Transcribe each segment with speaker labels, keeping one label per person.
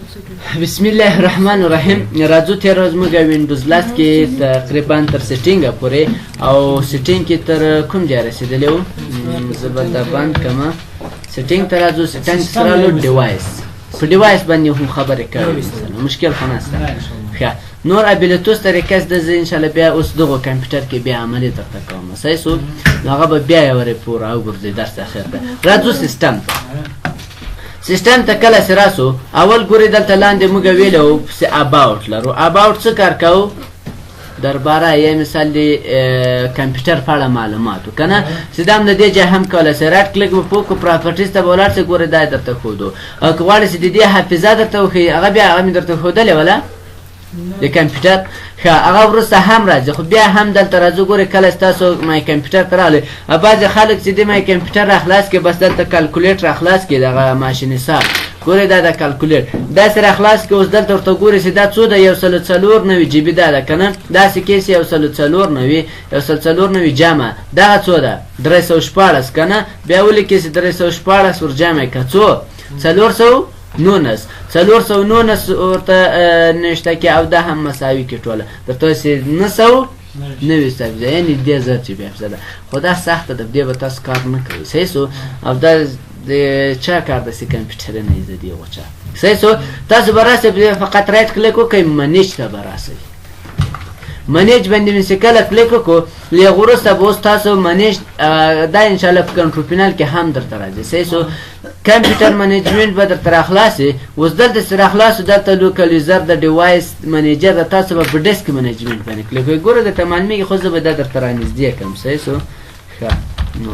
Speaker 1: بسم الله الرحمن الرحیم. راځو تیر ورځ موږ وینډوز 10 کې تقریبا تر سیټینګ پورې او سیټینګ کې تر کوم ځای رسیدلی وو؟ زه به دا بند کړم. سیټینګ ته راځو. سیټینګ سره لو ډیوایس، په ډیوایس باندې هم خبرې کوي، مشکل خو نشته. ښه، نور ابیلیتوس طریقه زده زه انشاءالله بیا اوس دغه کمپیوټر کې بیا عملي درته کوم. صحیح شو؟ نو هغه به بیا یوه پوره وګرځئ درس اخر ته. راځو سیسټم ته. سیسټم ته کله چې راسو، اول ګورئ دلته لاندې موږ ویلي وو چې اباوټ لرو. اباوټ څه کار کوو؟ درباره یا مثال د کمپیوټر په اړه معلوماتو که نه، چې دا هم د دې ځای هم کولی شئ. رایټ کلیک به وکړو، پراپرټیز ته به ولاړ شئ، ګورئ دا درته ښودو. او که غواړئ چې د دې حافظه درته وښیي، هغه بیا هغه مې درته ښودلې وله د کمپیوټر. ښه، هغه وروسته هم راځي، خو بیا هم دلته راځو. ګورئ کله چې تاسو مای کمپیوټر ته راغلئ، بعضې خلک چې د مای کمپیوټر راخلاص کړي، بس دلته کالکولیټ راخلاص کړي، دغه ماشین حساب. ګورئ دا د کالکولیټ داسې راخلاص کړي. اوس دلته ورته ګورئ چې دا څو ده؟ 104 جی بي دا ده که نه؟ داسې کې چې 104 جمع دغه څو ده؟ 314 که نه؟ بیا ولیکئ چې 314 ور جمع کړه څو؟ 419. 419 ورته نشته کې او دا هم مساوي کې ټوله درته چې 990 یعنې 10,000 جی بي حافظه ده. خو دا سخته ده، دې به تاسو کار نه کوئ. صحیح شو؟ او دا د چا کار ده چې کمپیوټر نه یې د دې غوچه. صحیح شو؟ تاسو به راسئ، فقط رایټ کلیک وکئ، منیج ته به راسئ. منیج باندې مې چې کله کلیک وکړو، له هغه وروسته به اوس تاسو منیج دا انشاءالله په کنټرول پینل کې هم درته راځي. صحیح شو؟ کمپیوټر منیجمنټ به درته راخلاصي. اوس دلته چې راخلاصو، دلته لوکلیزر د ډیوایس منیجر ده، تاسو به په ډیسک منیجمنټ باندې کلیک وکړئ. ګوره درته معلومېږي، خو زه به دا درته رانږدې کړم. صحیح شو؟ ښه، نو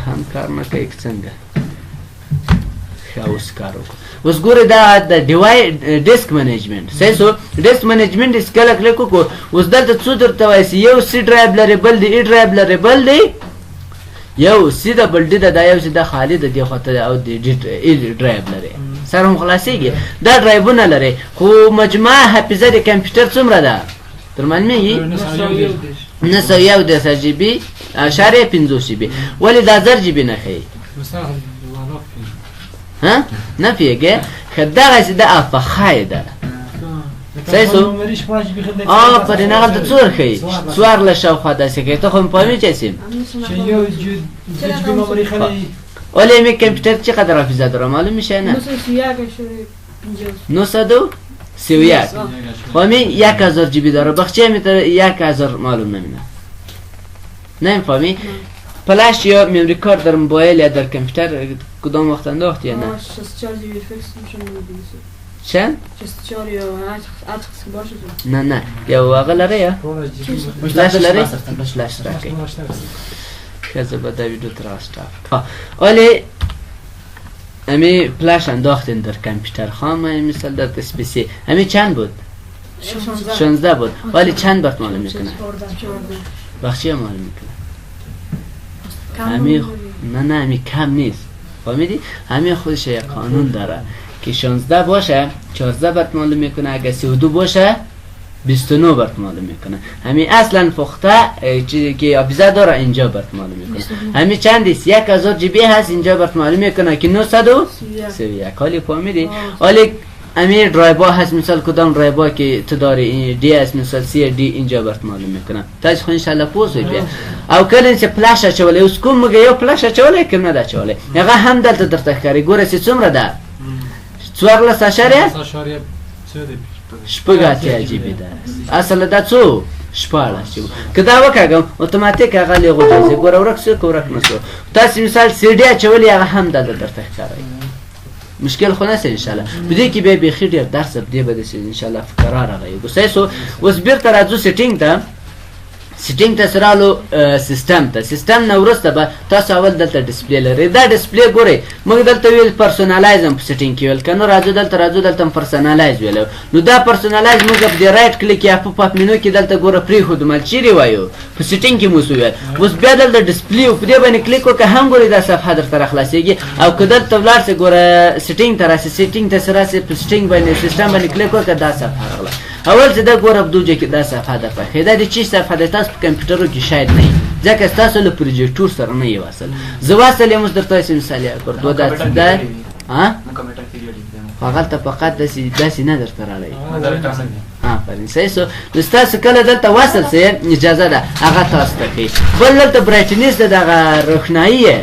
Speaker 1: هم کار نه کوي که څنګه؟ ښه، اوس کار وکړو. اوس ګورئ دا د ډیسک منیجمنټ. صحیح شو؟ ډیسک منیجمنټ چې کله کلیک وکړو، اوس دلته څو درته وایي چې یو سی ډرایو لري، بل د ای ډرایو لري، بل دی یو سی ده، بل ډي ده، دا یو چې دا خالي ده دې خواته ده، او د ای ډرایو لري سره هم خلاصېږي. دا ډرایوونه لري، خو مجموعه حافظه د کمپیوټر څومره ده؟ در معلومېږي 911 جی بي اشاریه 50 جی بي. ولې دا 1000 جی بي نه ښیي؟ ها؟ نه پوهېږې؟ ښه، دغسې ده افخای ده. صحیح شو؟ پرې نه هلته څو ورښیي؟ 14 شاوخوا داسې کوي. ته خو مې پوهېږې چې سیم ولې مې کمپیوټر چقدر حافظه داره معلوم میشه نه؟ 931 خو مې 1000 جی بی داره. بخچه مې تر 1000 معلوم نمینه. نمیفهمی؟ فلاش یا مموری کارت در موبایل یا در کامپیوتر کدام وقت انداختی یا نه؟
Speaker 2: 64 جی بی فیکس میشه می‌بینید.
Speaker 1: چند؟
Speaker 2: 64 یا هر چیزی باشه.
Speaker 1: نه یا واقعا لره یا؟ فلاش لره؟ فلاش راکی. خیلی بده ویدیو تراستاف. ولی امی فلاش انداختین در کامپیوتر خام مثال در اسپیسی. امی چند بود؟ 16 بود. ولی چند وقت معلوم میکنه؟ بخشی معلوم میکنه. امی نه امی کم نیست. فهمیدی؟ امی خودش یک قانون داره که 16 باشه 14 برات معلوم میکنه، اگه 32 باشه 29 برات معلوم میکنه. همین اصلا فخته چیزی که حافظه داره اینجا برات معلوم میکنه. همین چندیست 1000 جی بی هست اینجا برات معلوم میکنه که 931. حالی فهمیدی؟ حالی امیر درایبا هست، مثال کدام درایبا که تو داری دی اس مثال سی دی اینجا برات معلوم میکنه. تاش خو ان شاء الله پوسوي بیا. او کله چې فلاش اچولې اوس کوم مګ یو فلاش اچولې کوم نه دا اچولې هغه هم دلته درته ښکاري. ګوره چې څومره ده 14 شپږ جی بی ده. اصل دا څو 14 که دا وکړم اتوماتیک هغه لغو ځي. ګوره ورک څه کورک نسو. تاسو مثال سی دی اچولې هغه هم دلته درته ښکاري. مشکل خو نشته ان شاء الله. بده کې به بخیر ډیر درس دې بده شي ان شاء الله فقرار راغی. ګوسې سو اوس بیرته راځو سیټینګ ته. سیټینګ ته سرالو سیستم ته. سیستم نو ورسته به تاسو اول دلته ډسپلی لري. دا ډسپلی ګورئ موږ دلته ویل پرسونالایز هم په سیټینګ کې ویل کنه. راځو دلته پرسونالایز ویل. نو دا پرسونالایز موږ په رائټ کلیک یا په پاپ منو کې دلته ګوره پری خو د مل چیرې وایو په سیټینګ کې مو ویل. اوس بیا دلته ډسپلی په دې باندې کلیک وکړه هم ګورئ دا صفحه درته خلاصيږي. او کله دلته ولر څه ګوره سیټینګ ته راسي. سیټینګ ته سره په سیټینګ باندې سیستم باندې کلیک وکړه دا صفحه راغله. اول چې دا ګوره بدوجه کې دا صفحه ده په خیدا دي چې صفحه د تاسو په کمپیوټرو کې شاید نه ځکه تاسو له پروجیکټور سره نه یواسل. زه واسل یم درته مثال یا کړ دوه دا ها خو هغلته فقط داسې نه درته راړی آفرین صحیح سو. نو ستاسو کله دلته وصل سئ اجازه ده هغه تاسو ته ښي. بل دلته برایټنیس د دغه روښنایي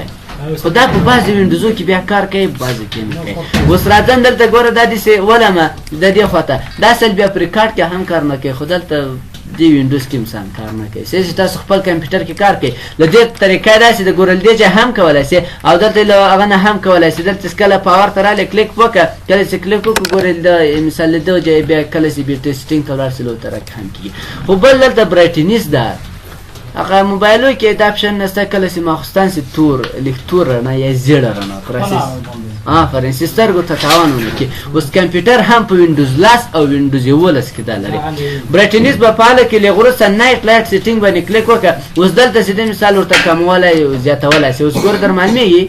Speaker 1: خو دا په بعضې وینډوزو کې بیا کار کوي بعضې کې نه کوي. اوس راځم دلته ګوره دا داسې ولمه د دې خواته دا اصل بیا په ریکارډ کې هم کار نه کوي خو دلته دې وینډوز کې مثلا کار نه کوي. صحیح چې تاسو خپل کمپیوټر کې کار کوي له دې طریقه داسې د ګورل دې ځای هم کولی سئ او دلته له هغه نه هم کولی سئ. دلته کله پاور ته رالی کلیک وکړه کله چې کلیک وکړو ګورې د مثال د دغه ځای بیا کله چې بیرته سیټینګ ته ولاړ سئ له طرف هم کېږي. خو بل دلته برایټنیس ده هغه موبایلو کې دا اپشن نشته کله چې ماخوستان سي تور لیک تور رڼا یا زیړه رڼا پروسس آفرین چې سترګو ته تاوان ونه کړي. اوس کمپیوټر هم په وینډوز 10 او وینډوز 11 کې دا لري. برایټنیس به فعاله کړي لږ وروسته نایټ لایټ سیټینګ باندې کلیک وکړه. اوس دلته چې د مثال ورته کموالی او زیاتولی سي. اوس ګوره در معلومېږي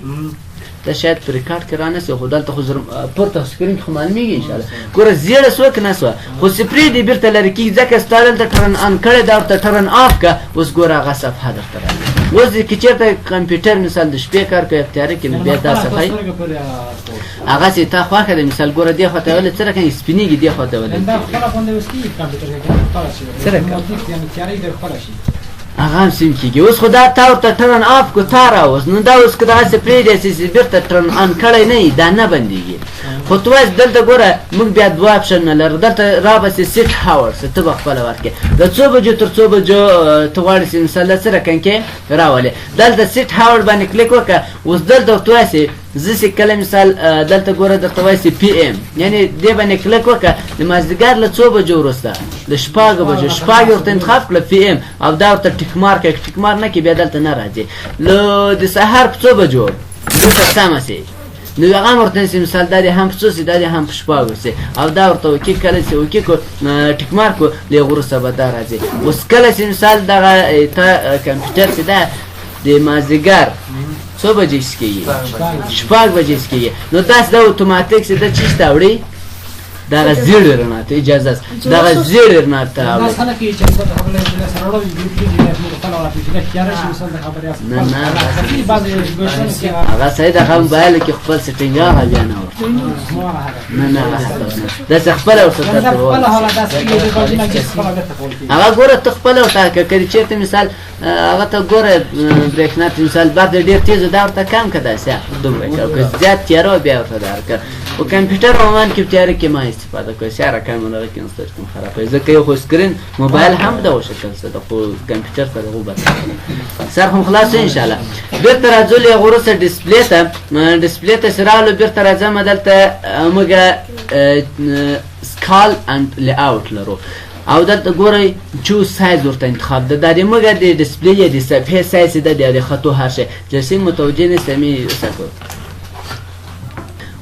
Speaker 1: دا شاید په ریکارډ کې رانه خو دلته خو پورته سکرین کې خو معلومېږي انشاءالله. ګوره زیړه سوه که نه سوه خو چې پرېږدي بېرته لرې کېږي ځکه ستا دلته ټرن آن کړی دا ورته ټرن آف کړه. اوس ګوره هغه صفحه درته راځي. اوس که چېرته کمپیوټر مثال د شپې کار کوي اختیاري کې نو بیا دا صفحه هغه چې تا خوښه ده مثال ګوره دې خوا ته ولې څه رقم سپینېږي دې خوا ته ولې څه رقم هغه هم سیم کېږي. اوس خو دا تا ورته ټرن آف کړو تا راوست نو دا اوس که دغسې پرېږدی چې بېرته ټرن آن کړی نه وي دا نه بندېږي. خو تو وایي دلته ګوره موږ بیا دوه اپشنونه لرو دلته رابسې سیټ هاورس ته به خپله ورکړې د څو بجو تر څو بجو ته غواړې چې مثال څه رقم کې راولې دلته سیټ هاور باندې کلیک وکړه. اوس دلته ورته وایسې زه چې کله مثال دلته ګوره درته وایسې پی ایم یعنې دې باندې کلیک وکړه د مازدیګر له څو بجو وروسته د شپږو بجو شپږ ورته انتخاب کړه پی ایم او دا ورته ټیک مار کړه ټیک مار نه کړي بیا دلته نه راځي. له د سهار په څو بجو دلته سمه سي نو هغه هم ورته نسي مثال دا دې هم په څو سي دا دې هم په شپږو سي او دا ورته اوکې کله چې اوکې کړو ټیک مار کړو له هغه وروسته به دا راځي. اوس کله چې مثال دغه ته کمپیوټر چې ده د مازدیګر څو بجې کېږي شپږ بجې کېږي نو داسې دا اتوماتیک چې ده چیش ته وړي دغه زیړې رڼا ته اجازه است دغه زیړې رڼا ته نه نه هغه صحیح دغه موبایل کې خپل سیټینګ هغه بیا نه ورته نه نه داسې خپله ورته هغه ګوره ته خپله ورته که چېرته مثال هغه ته ګوره برېښنا ته مثال برق ډېر تېز دا ورته کم کړه داسې دومره کړه که زیات تیاره بیا ورته دا ورکړه. خو کمپیوټر عموما کې په تیاره کې ما استفاده کوي سیاره کم هغه کې نو سترګې خرابوي ځکه یو خو سکرین موبایل هم دغه شکل څه ده خو کمپیوټر ته دغه بدل سر خو خلاص انشاءالله. بېرته راځو له هغه وروسته ډسپلې ته چې راغلو بېرته راځم دلته موږ سکال اند لی اوټ لرو او دلته ګورئ چوز سایز ورته انتخاب ده دا د موږ د ډسپلې یا د صفحې سایز ده د خطو هر شی جلسې متوجه نیستم وساتو.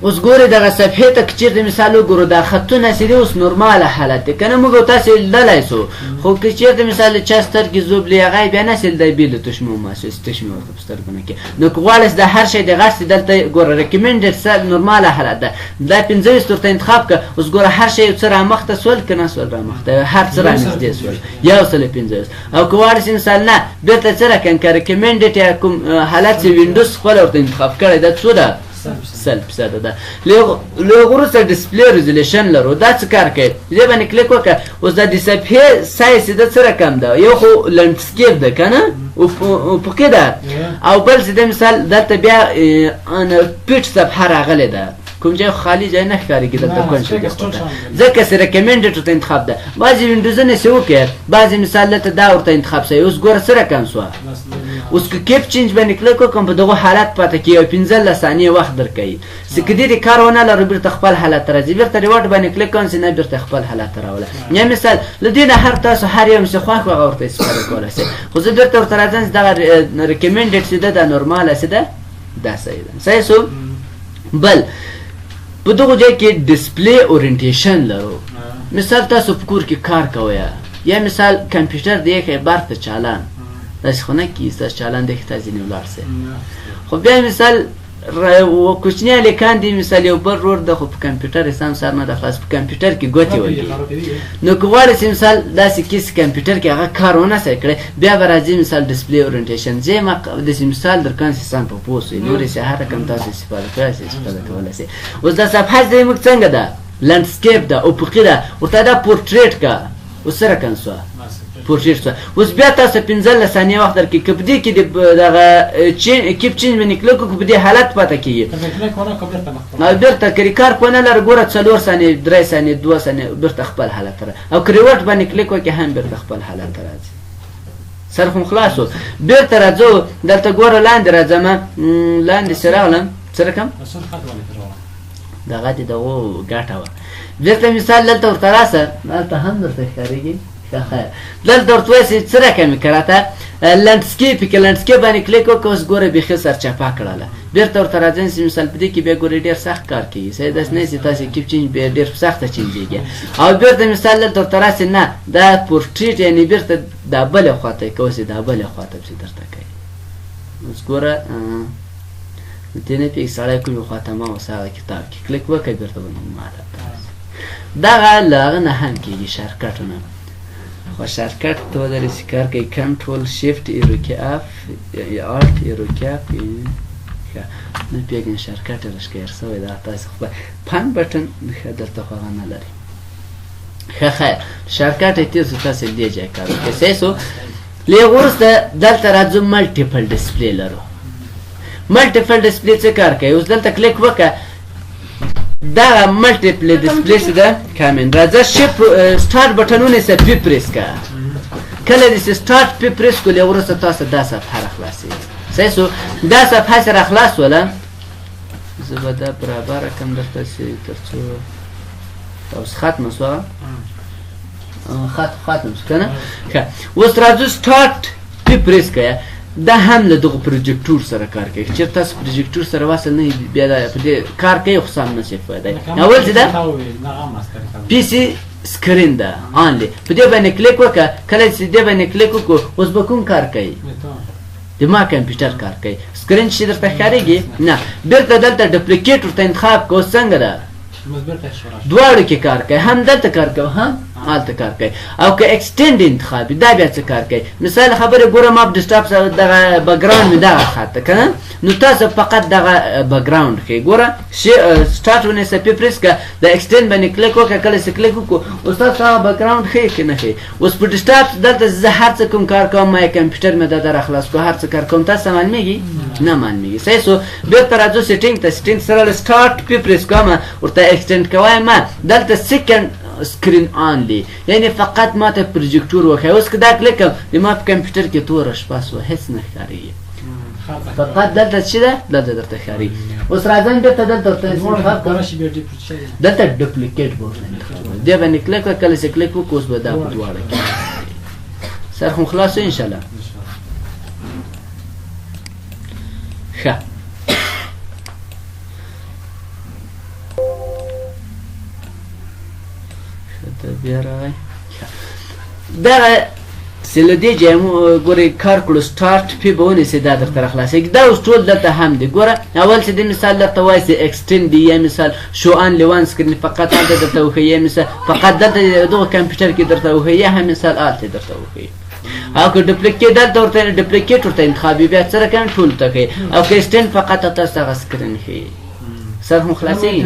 Speaker 1: اوس ګورئ دغه صفحې ته که چېرته مثال وګورو دا خطونه چې دي اوس نورماله حالت دی که نه موږ تاسې لیدلی سو خو که چېرته مثال د چا سترګې زوبلې هغه یې بیا نه سي لیدی بې له تشمو محسوس تشمې ورته په سترګونه کې نو که غواړئ چې دا هر شی د غټ دلته ګوره ریکمنډډ نورماله حالت ده دا 15 ورته انتخاب کړه. اوس ګوره هر شی یو څه رامخته سول که نه سول رامخته هر څه رانږدې سول 150 او که غواړئ چې مثال نه بېرته څه رقم که ریکمنډډ یا کوم حالت چې وینډوز خپله ورته انتخاب کړی دا څو ده 100% ده. له وروسته ډسپلی ریزولوشن لرو دا څه کار کوي دې باندې کلیک وکړه. اوس دا د صفحې سایز د څه رقم ده یو خو لنډسکیپ ده که نه افقي ده او بل چې د مثال دلته بیا پیټ صفحه راغلی ده کوم ځای خالی ځای نه ښکارېږي دلته کوم شی ځکه چې ریکمنډډ ورته انتخاب ده. بعضې وینډوزونه چې وکړې بعضې مثال دلته دا ورته انتخاب شوی اوس ګوره څه رقم سوه. اوس که کیپ چینج باندې کلیک وکړم په دغه حالت پاته کېږي او 15 ثانیې وخت درکوي چې که دې د کار ونه لرو بېرته خپل حالت ته راځي بېرته ریوارډ باندې کلیک کوم چې نه بېرته خپل حالت ته راوله. یا مثال له دې نه هر تاسو هر یو چې خوښ وي هغه ورته استفاده کولی شئ خو زه بېرته ورته راځم چې دغه ریکمنډډ چې ده دا نورماله چې ده دا صحیح ده صحیح سو. بل په دغه ځای کې ډسپلی اورینټیشن لرو مثال تاسو په کور کې کار کوئ یا مثال کمپیوټر دی که برق چالان داسې خو نه کېږي ستاسو چالان دی که تا ځینې ولاړ شئ خو بیا مثال کوچنی هلکان دي مثال یو بل رور د خو په کمپیوټر یې سم سر نه د خلاص په کمپیوټر کې ګوتې وهي نو که غواړې چې مثال داسې کیس کمپیوټر کې هغه کار ونه سې کړی بیا به راځي مثال ډسپلی اورینټیشن زه ما داسې مثال درکوم چې سم په پوه سئ نورې چې هر رقم تاسو استفاده کولی شئ استفاده کولی شئ اوس دا صفحه زموږ څنګه ده لنډسکیپ ده افقي ده ورته دا پورټریټ که اوس څه رقم شوه پورټریټ شوه اوس بیا تاسو 15 ثانیې وخت درکړي که په دې کې دغه کیپ چینج باندې کلیک وکړو په دې حالت پاته کېږي او بېرته که ریکارډ ونه لرو ګوره 4 ثانیې 3 ثانیې 2 ثانیې بېرته خپل حالت ته او که ریورټ باندې کلیک وکړي هم بېرته خپل حالت ته راځي سر خو خلاص و بېرته راځو دلته ګوره لاندې راځم لاندې چې راغلم څه رقم دغه دې دغو ګټه وه بېرته مثال دلته ورته راسه دلته هم درته ښکارېږي دلته ورته وایي چې څه رقم یې کړه ته لنډسکیپ کې لنډسکیپ باندې کلیک وکړه اوس ګوره بیخي سرچپه کړله بېرته ورته راځئ چې مثال په دې کې بیا ګورئ ډېر سخت کار کوي صحیح داسې نه چې تاسې کیپ چینج بیا ډېر په سخته چینجېږي او بېرته مثال دلته ورته راسې نه دا پورټریټ یعنې بېرته دا بلې خواته یې کوسې دا بلې خواته پسې درته کوي اوس ګوره دې نه پوهېږي سړی کومې خواته ما اوس هغه کتاب کې کلیک وکړه بېرته به ماته دغه له هغه نه هم کېږي شارکټونه خو شارکټ تو داري چې کار کوي کنټرول شیفټ ایرو کې اف یا آلټ ایرو کې اف نه پوهېږم شارکټ یې راښکاره شوی دا تاسو خپل پن بټن ښه دلته خو هغه نه لري ښه خیر شارکټ یې تېر شو تاسو دې ځای کار وکړئ صحیح شو له هغه وروسته دلته راځو ملټیپل ډسپلی لرو ملټیپل ډسپلی څه کار کوي اوس دلته کلیک وکړه دا ملټیپل ډسپلی څه ده کامن راځه شیپ سټارټ بټنونه یې پی پریس کړه کله دې سټارټ پی پریس کړو له وروسته تاسو دا صفحه راخلاصېږي صحیح شو دا صفحه چې راخلاصوله زه به دا برابره کړم درته چې تر څو اوس ختمه شوه ختم شو که نه ښه اوس راځو سټارټ پی پریس کړه دا هم له دغه پروجیکټور سره کار کوي چېرته تاسو پروجیکټور سره وصل نه بیا دا په دې کار کوي خو سم نه شي فایده اول چې دا پی سي سکرین ده آنلی په دې باندې کلیک وکړه کله چې دې باندې کلیک وکړو اوس به کوم کار کوي د ما کمپیوټر کار کوي سکرین چې درته ښکارېږي نه بېرته دلته ډپلیکیټ ورته انتخاب کړو څنګه ده دواړو کې کار کوي هم دلته کار کوي هم هلته کار کوي او که اکسټینډ انتخاب دا بیا څه کار کوي مثال خبرې ګوره ما په ډسټاپ دغه بکګراوند مې دغه خط ده که نه نو تاسو فقط دغه بکګراوند ښیي ګوره سټارټ ونیسه پې پریس کړه د اکسټینډ باندې کلیک وکړه کله چې کلیک وکړو اوس تاسو هغه بکګراوند ښیي که نه ښیي اوس په ډسټاپ دلته زه هر څه کوم کار کوم ما یې کمپیوټر مې دا راخلاص کړو هر څه کار کوم تاسو معلومېږي نه معلومېږي صحیح شو بېرته راځو سیټینګ ته سیټینګ سره له سټارټ پې پریس کوم ورته اکسټینډ کوی ما دلته سیکنډ سکرین آنلی یعنی فقط ما ته پروجیکټور وښیي اوس که دا کلیک کړم د ما په کمپیوټر کې توره شپه شوه هېڅ نه ښکارېږي فقط دلته څه ده دلته درته ښکارېږي اوس راځم بېرته دلته ورته انتخاب کړم دلته ډپلیکیټ به ورته انتخاب کړم دې باندې کلیک وکړه کله چې کلیک وکړو اوس به دا په دواړه کې سر خو خلاص شو انشاءالله ښه بیا راغی دغه چې له دې ځایه ګورئ کار کړو سټارټ پې به ونیسئ دا درته راخلاصېږي دا اوس ټول دلته هم دی ګوره اول چې د مثال درته وایي چې اکسټینډ دی یا مثال شو آنلی وان سکرین فقط هلته درته وښیي یا مثال فقط دلته دغه کمپیوټر کې درته وښیي یا هم مثال هلته درته وښیي او که ډپلیکیټ دلته ورته ډپلیکیټ ورته انتخابي بیا څه رقم ټولو ته ښیي او که اکسټینډ فقط تاسو هغه سکرین ښیي سر هم خلاصېږي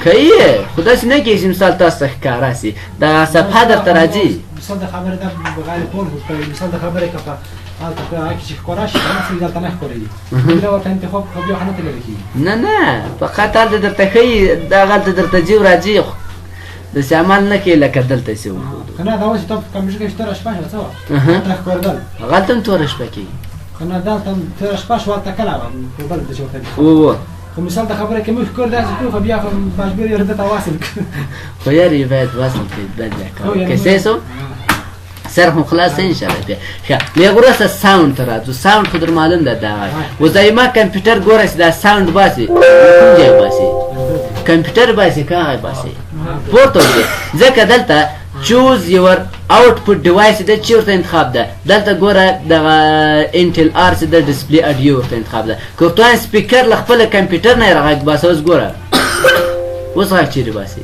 Speaker 1: کوي خو داسې نه کېږي چې مثال تاسو ته ښکاره شي دغه صفحه درته راځي
Speaker 3: مثال د خبرې دا بغیر ټول کوي مثال د خبرې که په هلته په هغه کې چې ښکاره شي هغه دلته نه ښکارېږي بیا ورته انتخاب کوه بیا نه تللی کېږي
Speaker 1: نه فقط هلته درته ښیي دغه هلته درته ځي او راځي داسې عمل نه کوي لکه دلته چې وښودو
Speaker 3: که نه دا اوس چې تا په کمپیوټر کې توره شپه شوه څه وه هلته ښکارېدل
Speaker 1: هغلته هم توره شپه کېږي
Speaker 3: که نه دلته توره شپه شوه هلته کله وه په بل ته چې ورته خو مثال د خبره کې موږ ښکار داسې کړو خو بیا خو مجبور یې ده ته واصل کړو
Speaker 1: خو یار یې باید واصل کړي بل ځای کار که صحیح شو سر خو خلاص انشاءالله بیا ښه له هغه وروسته ساوند ته راځو ساوند خو در معلوم ده دا اوس دا ما کمپیوټر ګوره چې دا ساوند باسي کوم ځای باسي کمپیوټر باسي که هغه باسي پورته وځي ځکه دلته چوز یور اوټپوټ ډیوایس د چی ورته انتخاب ده دلته ګوره دغه انټل ار چې د ډسپلی اډیو ورته انتخاب ده کورتوان سپیکر له خپل کمپیوټر نه راغږ باسه اوس ګوره اوس غږ چیرې باسي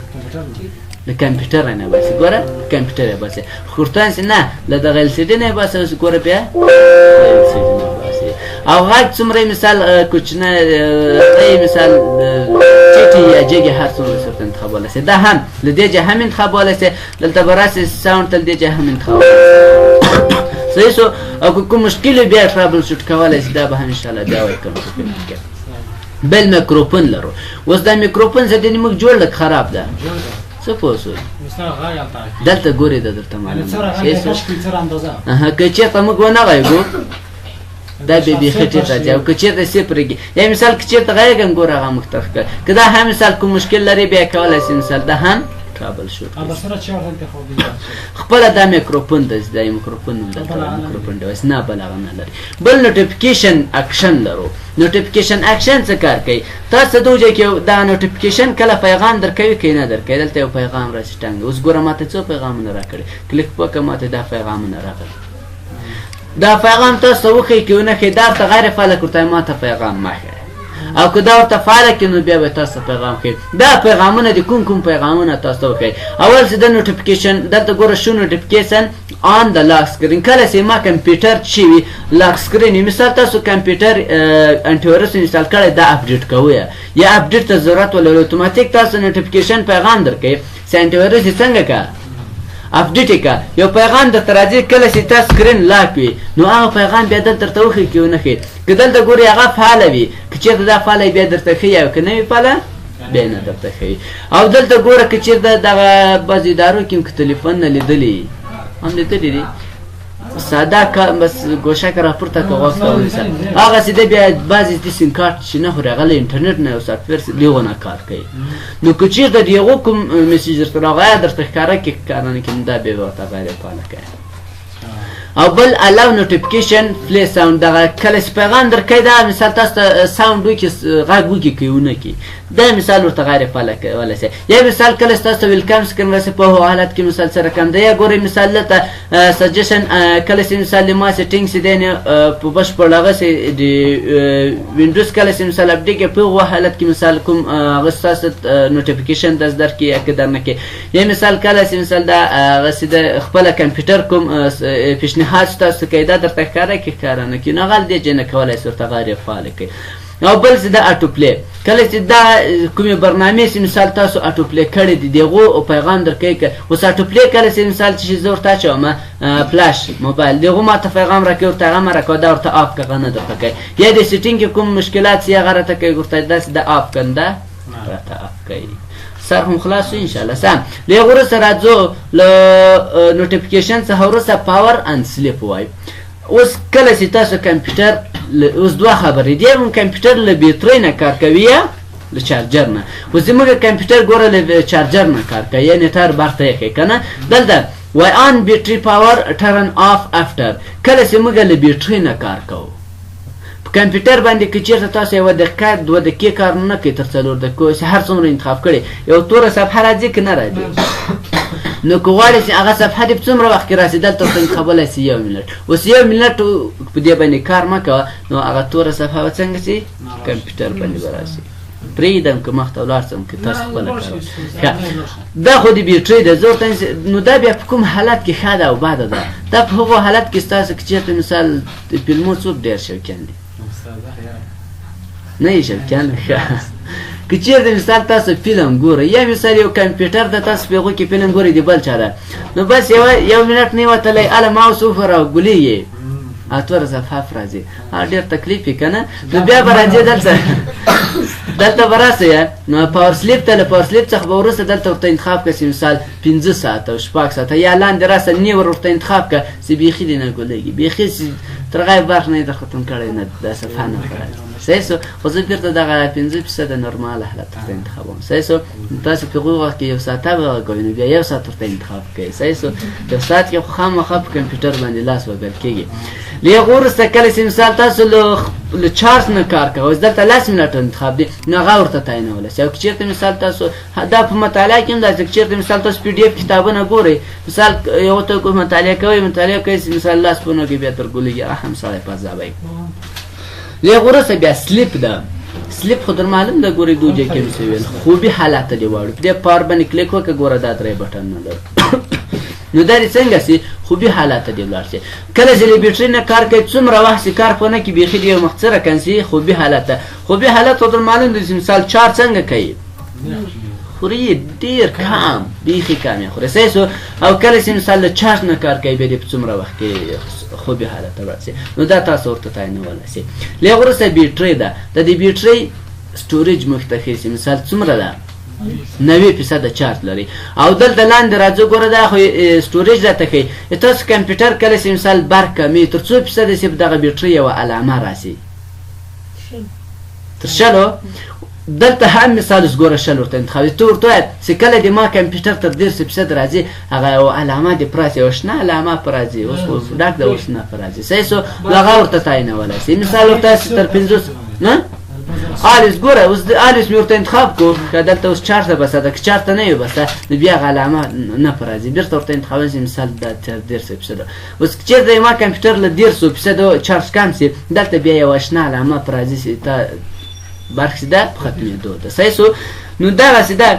Speaker 1: د کمپیوټر نه باسي ګوره کمپیوټر یې باسي کورتوان نه له دغه ال سی ډي نه باسه اوس ګوره بیا او غږ څومره مثال کوچنی مثال چیټي یا جګې هر څومره صورت انتخابولی سي دا هم له دې جهه هم انتخابولی سي دلته به راسي ساوند ته له دې جهه هم انتخابولی سي صحیح سو او که کوم مشکل بیا ټرابل شوټ کولی سي دا به هم انشاءالله بیا وایي کنټرول بل میکروفون لرو اوس دا میکروفون زه دې موږ جوړ لږ خراب ده څه پوه سوی دلته ګورې ده درته معلومه که چېرته موږ ونه غږو دا به بیخي ټیټ راځي او که چېرته صفر کړي یا مثال که چېرته غږم ګوره هغه موږ ته ښکاري که دا هم مثال کوم مشکل لري بیا کولی سي مثال دا هم ټرابل شوټ خپله دا میکروفون ده دا میکروفون نوم دلته میکروفون ډیوایس نه بل هغه نه لري بل نوټیفیکیشن اکشن لرو نوټیفیکیشن اکشن څه کار کوي تاسو د وجه کې دا نوټیفیکیشن کله پیغام درکوي که نه درکوي دلته یو پیغام راسي ټنګ اوس ګوره ماته څو پیغامونه راکړي کلیک وکړه ماته دا پیغامونه راغلي دا پیغام تاسو وښیي که ونه ښیي دا ورته غیر فعاله کړو ته ماته پیغام مه ښیه او که دا ورته فعاله کړي نو بیا به تاسو پیغام ښیي دا پیغامونه دي کوم پیغامونه تاسو ته وښیي اول چې د نوټیفیکیشن دلته ګوره شو نوټیفیکیشن آن د لاک سکرین کله چې ما کمپیوټر چې وي لاک سکرین مثال تاسو کمپیوټر انټي وایرس انسټال کړی دا اپډیټ کوئ یا اپډیټ ته ضرورت ولري اتوماتیک تاسو نوټیفیکیشن پیغام درکوي چې انټي وایرس یې څنګه که اپډیټ یې که یو پیغام درته راځي کله چې تا سکرین لاک وي نو هغه پیغام بیا دلته درته وښیي که ونه ښیي که دلته ګورې هغه فعاله وي که چېرته دا فعاله وي بیا درته ښیي او که نه وي فعاله بیا نه درته ښیي او دلته ګوره که چېرته دغه بعضې ادارو کې هم که تلیفون نه لیدلي هم لیدلي دي ساده بس ګوشه که راپورته که غوږ کولی سه هغسې دی بیا بعضې د سیم کارت چې نه خوري هغه له انټرنټ نه یو سافټویر دغو نه کار کوي نو که چېرته د هغو کوم میسیج درته راغلی درته ښکاره کړي ښکاره نه کړي دا بیا به ورته غیر فعاله کوي او بل الاو نوټیفیکیشن پلی ساوند دغه کله چې پیغام درکوي دا مثال تاسو ته ساوند وکړي غږ وکړي که ونه کړي دا مثال ورته غیر فعاله کولی سي یا مثال کله چې تاسو ته ویلکم سکرین راسي په هغو حالت کې مثال څه رقم ده یا ګورئ مثال دلته سجیشن کله چې مثال د ما سیټینګ چې دی نه په بشپړ هغسې د وینډوز کله چې مثال اپډیټ کړي په هغو حالت کې مثال کوم هغه ستاسو نوټیفیکیشن داسې درکړي یا که درنه کړي یا مثال کله چې مثال دا هغسې د خپله کمپیوټر کوم پیشنهاد ستاسو کوي دا درته ښکاره کړي ښکاره نه کړي نو هغه له دې ځای نه کولی سي ورته غیر فعاله کړي او بل چې دا اټو پلی کله چې دا کومې برنامې چې مثال تاسو اټو پلی کړی دي د هغو پیغام درکوي که اوس اټو پلی کله چې مثال چې زه ورته اچوم فلاش موبایل د هغو ماته پیغام راکوي ورته هغه مه راکوه دا ورته آف کړه هغه نه درته کوي یا د سیټینګ کې کوم مشکلات چې هغه راته کوي ورته داسې دا آف کړه دا راته آف کوي سر هم خلاص شو انشاءالله سم له هغه وروسته راځو له نوټیفیکیشن څخه وروسته پاور اند سلیپ وایي اوس کله چې تاسو کمپیوټر اوس دوه خبرې دي هم کمپیوټر له بیټرۍ نه کار کوي یا له چارجر نه اوس زموږ کمپیوټر ګوره له چارجر نه کار کوي یعنې تار برته یې ښیي که نه دلته وای آن بیټري پاور ټرن آف افټر کله چې موږ له بیټرۍ نه کار کوو په کمپیوټر باندې که چېرته تاسو یوه دقیقه دوه دقیقې کار نه کوي تر څلور دقیقو چې هر څومره انتخاب کړي یو توره صفحه راځي که نه راځي نو که غواړې چې هغه صفحه دې په څومره وخت کې راسي دلته ورته انتخابولی سي 1 منټ اوس 1 منټ په دې باندې کار مه کوه نو هغه توره صفحه به څنګه سي کمپیوټر باندې به راسي پرېږدم که مخته ولاړ سم که تاسو خپله کار دا خو د بیټرۍ ده زه ورته نو دا بیا په کوم حالت کې ښه ده او بده ده دا په هغو حالت کې ستاسو که چېرته مثال د فلمو څوک ډېر شوقیان دي نه یې شوقیان ښه که چېرته مثال تاسو فلم ګورئ یا مثال یو کمپیوټر ته تاسو په هغو کې فلم ګورئ د بل چا ده نو بس یو منټ نه وتلی هله ماوس وفر او ګولېږي اتوره صفحه راځي ډېر تکلیف یې که نه نو بیا به راځي دلته به راسئ نو پاور سلیپ ته له پاور سلیپ څخه به وروسته دلته ورته انتخاب کړه چې مثال 15 ساعته او 6 ساعته یا لاندې راسه نیور ورته انتخاب کړه چې بیخي دې نه ګولېږي بیخي تر غایب برخ نه یې در ختم کړی نه دا صفحه نه راځي صحیح سو خو زه بیرته دغه 15% نورمال حالت ورته انتخابوم صحیح سو تاسو په هغه وخت کې یو ساعت به کوئ نو بیا یو ساعت ورته انتخاب کوئ صحیح سو یو ساعت کې خو خامخا په کمپیوټر باندې لاس وګر کېږي له هغه وروسته کله چې مثال تاسو له چارج نه کار کوئ اوس دلته 10 منټه انتخاب دی نو هغه ورته تعینولی شي او که چېرته مثال تاسو دا په مطالعه کې هم داسې که چېرته مثال تاسو PDF کتابونه ګورئ مثال یو ته مطالعه کوئ مثال لاس پونه کې بیا تر ګولېږي هغه هم سړی په عذابوي له هغه وروسته بیا سلیپ ده سلیپ خو در معلوم ده ګورئ دوجې کې مې ویل خوبي حالت ته دې واړو په دې پاور باندې کلیک وکړه ګوره دا 3 بټنونه لري نو دا دې څنګه سي خوبي حالت ته دې ولاړ شي کله چې له بیټرۍ نه کار کوي څومره وخت چې کار په نه کې بیخي دې مخ سره کنسي خوبي حالت ته خوبي حالت خو در معلوم ده چې مثال چارج څنګه کوي خوري ډیر کم بیخي کم یې خوري صحیح سو او کله چې مثال له چارج نه کار کوي بیا دې په څومره وخت کې خوبي حالت ته ورسي نو دا تاسو ورته تعینولی شي له هغه وروسته بیټرۍ ده د دې بیټرۍ سټوریج مخته ښیي مثال څومره ده 90% چارج لري او دلته لاندې راځو ګوره دا خو سټوریج راته ښیي تاسو کمپیوټر کله چې مثال برق کمي تر څو فیصده چې په دغه بیټرۍ یوه علامه راسي تر شلو دلته هم مثال اوس ګوره شل ورته انتخابوي ته ورته ووایه چې کله دې ما کمپیوټر تر 10% راځي هغه یوه علامه دې پراسي یوه شنه علامه په راځي اوس ډک ده اوس شنه په راځي صحیح سو نو هغه ورته تعینولی شي مثال ورته تر 50 نه آلیس ګوره اوس آلیس مې ورته انتخاب کو که دلته اوس چارج ته بسه ده که چارج ته نه وي بسه نو بیا هغه علامه نه په راځي بیرته ورته انتخابولی شي مثال دا تر 10% اوس که چېرته ما کمپیوټر له 10% چارج کم شي دلته بیا یوه شنه علامه په راځي چې ته برق ده په ختمېدو ده صحیح سو نو دغسې ده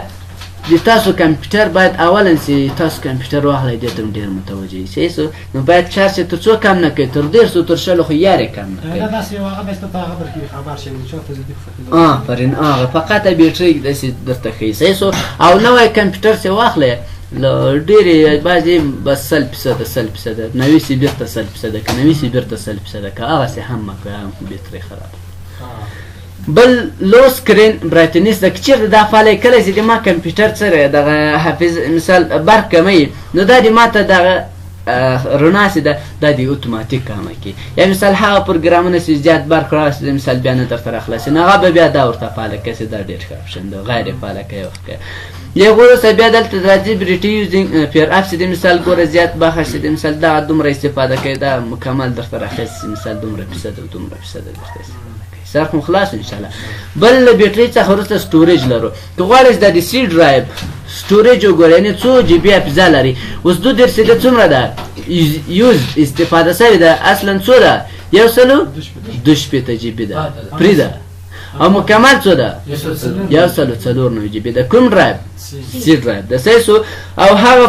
Speaker 1: د تاسو کمپیوټر باید اولا چې تاسو کمپیوټر واخلئ دې ته هم ډېر متوجه صحیح سو نو باید چارج یې تر څو کم نه کوي تر 10 تر 10 خو یارې کم نه کوي
Speaker 3: دا داسې یو هغه بس ته هغه درکوي خبر شي چې چاته زه
Speaker 1: فرین هغه فقط بیټرۍ داسې درته ښیي صحیح سو او نوی کمپیوټر چې واخلئ له ډېرې بعضې بس 100% 90 سي بېرته 100% که 90 سي بېرته 100% که هغسې هم مه کوئ هم بیټرۍ خراب بل لو سکرین برایټنس ده که چېرته دا فعاله کله چې د ما کمپیوټر سره دغه حافظ مثال برق کمی نو دا د ما ته دغه رڼا چې ده دا د اتوماتیک کامه کوي یا مثال هغه پروګرامونه چې زیات برق راسي مثال بیا نه درته راخلاصي نو هغه به بیا دا ورته فعاله کوي چې دا ډېر ښه اپشن ده غیر فعاله کوي وخت کوي یو وروسته بیا دلته راځي بریټي یوزینګ پیر اپ چې د مثال ګوره زیات بخښ چې د مثال دغه دومره استفاده کوي دا مکمل درته راخلاصي مثال دومره فیصد او دومره فیصد درته سرخ مو خلاص ان شاء الله بل بیټرۍ څخه وروسته سټوریج لرو که غواړئ چې د سی ډرایو سټوریج وګورئ یعنې څو جی بي حافظه لري اوس 2 څومره ده یوز استفاده شوې ده اصلا څو ده 112 جی بي ده پرې ده او مکمل څو ده 104 جی بي ده کوم ډرایو سی ډرایو ده صحیح سو او هغه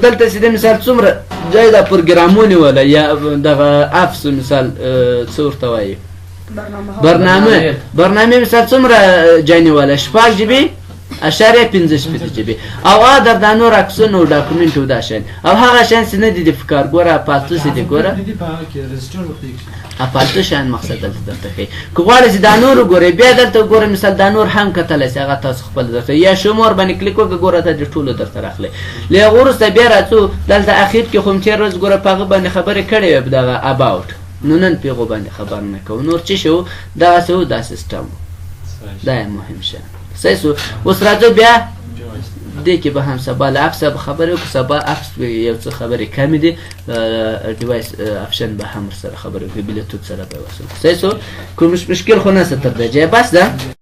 Speaker 1: دلته چې د مثال څومره ځای ده پروګرامونه ولا یا دغه اپس مثال څه ورته وایي برنامه مثال څومره جای نیولی 6 جی بي اشاریه 15 جی بي او ادر دا نور عکسونه او ډاکومنټ او دا شیان او هغه شیان چې نه دي د فکر ګوره پاتو چې دي ګوره پاتو شیان مقصد دلته درته ښیي که غواړئ چې دا نور وګورئ بیا دلته ګوره مثال دا نور هم کتلی شي هغه تاسو خپل درته یا شمار باندې کلیک وکړه ګوره دا د ټولو درته راخلی له هغه وروسته بیا راځو دلته اخیر کې خو م تېر ورځ ګوره په هغه باندې خبرې کړې وې په دغه اباوټ نو نن په هغو باندې خبر نه کوو نور څه شي و دغسې و دا سیسټم دا یې مهم شی صحیح سو اوس راځو بیا دې کې به هم سبا له اپس به خبرې وکړو سبا اپس یو څه خبرې کمې دي ډیوایس اپشن به هم ورسره خبرې وکړو بلوتوت سره به یې وصل صحیح سو کوم مشکل خو نشته تر درجه بس ده